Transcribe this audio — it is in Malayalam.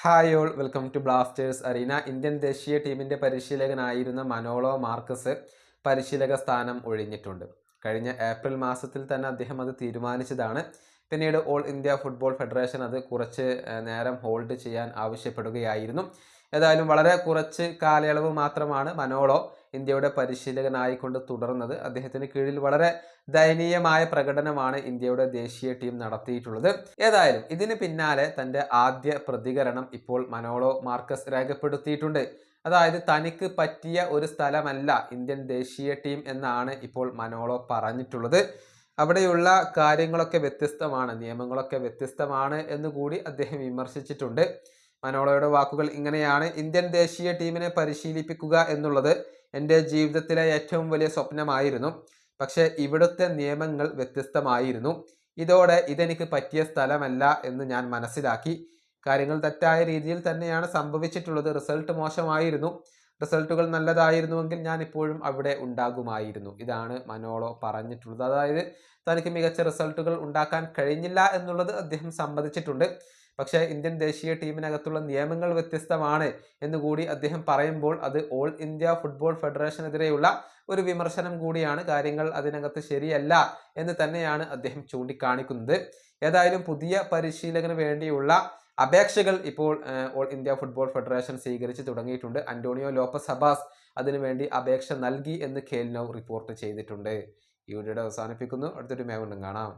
Hi all, welcome to Blasters arena. Indian ദേശീയ ടീമിൻ്റെ പരിശീലകനായിരുന്ന മനോളോ മാർക്കസ് പരിശീലക സ്ഥാനം ഒഴിഞ്ഞിട്ടുണ്ട്. കഴിഞ്ഞ ഏപ്രിൽ മാസത്തിൽ തന്നെ അദ്ദേഹം അത് തീരുമാനിച്ചതാണ്. പിന്നീട് ഓൾ ഇന്ത്യ ഫുട്ബോൾ ഫെഡറേഷൻ അത് കുറച്ച് നേരം ഹോൾഡ് ചെയ്യാൻ ആവശ്യപ്പെടുകയായിരുന്നു. ഏതായാലും വളരെ കുറച്ച് കാലയളവ് മാത്രമാണ് മനോളോ ഇന്ത്യയുടെ പരിശീലകനായിക്കൊണ്ട് തുടർന്നത്. അദ്ദേഹത്തിന് കീഴിൽ വളരെ ദയനീയമായ പ്രകടനമാണ് ഇന്ത്യയുടെ ദേശീയ ടീം നടത്തിയിട്ടുള്ളത്. ഏതായാലും ഇതിന് പിന്നാലെ തൻ്റെ ആദ്യ പ്രതികരണം ഇപ്പോൾ മനോളോ മാർക്കസ് രേഖപ്പെടുത്തിയിട്ടുണ്ട്. അതായത് തനിക്ക് പറ്റിയ ഒരു സ്ഥലമല്ല ഇന്ത്യൻ ദേശീയ ടീം എന്നാണ് ഇപ്പോൾ മനോളോ പറഞ്ഞിട്ടുള്ളത്. അവിടെയുള്ള കാര്യങ്ങളൊക്കെ വ്യത്യസ്തമാണ്, നിയമങ്ങളൊക്കെ വ്യത്യസ്തമാണ് എന്നുകൂടി അദ്ദേഹം വിമർശിച്ചിട്ടുണ്ട്. മനോളോയുടെ വാക്കുകൾ ഇങ്ങനെയാണ്: ഇന്ത്യൻ ദേശീയ ടീമിനെ പരിശീലിപ്പിക്കുക എന്നുള്ളത് എൻ്റെ ജീവിതത്തിലെ ഏറ്റവും വലിയ സ്വപ്നമായിരുന്നു. പക്ഷേ ഇവിടുത്തെ നിയമങ്ങൾ വ്യത്യസ്തമായിരുന്നു. ഇതോടെ ഇതെനിക്ക് പറ്റിയ സ്ഥലമല്ല എന്ന് ഞാൻ മനസ്സിലാക്കി. കാര്യങ്ങൾ തെറ്റായ രീതിയിൽ തന്നെയാണ് സംഭവിച്ചിട്ടുള്ളത്. റിസൾട്ട് മോശമായിരുന്നു. റിസൾട്ടുകൾ നല്ലതായിരുന്നുവെങ്കിൽ ഞാൻ ഇപ്പോഴും അവിടെ ഉണ്ടാകുമായിരുന്നു. ഇതാണ് മനോളോ പറഞ്ഞിട്ടുള്ളത്. അതായത് തനിക്ക് മികച്ച റിസൾട്ടുകൾ ഉണ്ടാക്കാൻ കഴിഞ്ഞില്ല എന്നുള്ളത് അദ്ദേഹം സമ്മതിച്ചിട്ടുണ്ട്. പക്ഷേ ഇന്ത്യൻ ദേശീയ ടീമിനകത്തുള്ള നിയമങ്ങൾ വ്യത്യസ്തമാണ് എന്നുകൂടി അദ്ദേഹം പറയുമ്പോൾ അത് ഓൾ ഇന്ത്യ ഫുട്ബോൾ ഫെഡറേഷനെതിരെയുള്ള ഒരു വിമർശനം കൂടിയാണ്. കാര്യങ്ങൾ അതിനകത്ത് ശരിയല്ല എന്ന് തന്നെയാണ് അദ്ദേഹം ചൂണ്ടിക്കാണിക്കുന്നത്. ഏതായാലും പുതിയ പരിശീലകന് വേണ്ടിയുള്ള അപേക്ഷകൾ ഇപ്പോൾ ഓൾ ഇന്ത്യ ഫുട്ബോൾ ഫെഡറേഷൻ സ്വീകരിച്ച് തുടങ്ങിയിട്ടുണ്ട്. അന്റോണിയോ ലോപ്പസ് ഹബാസ് അതിനുവേണ്ടി അപേക്ഷ നൽകി എന്ന് ഖേൽ നൗ റിപ്പോർട്ട് ചെയ്തിട്ടുണ്ട്. ഈ വീഡിയോയുടെ അവസാനിപ്പിക്കുന്നു. അടുത്തൊരു മേഖല കാണാം.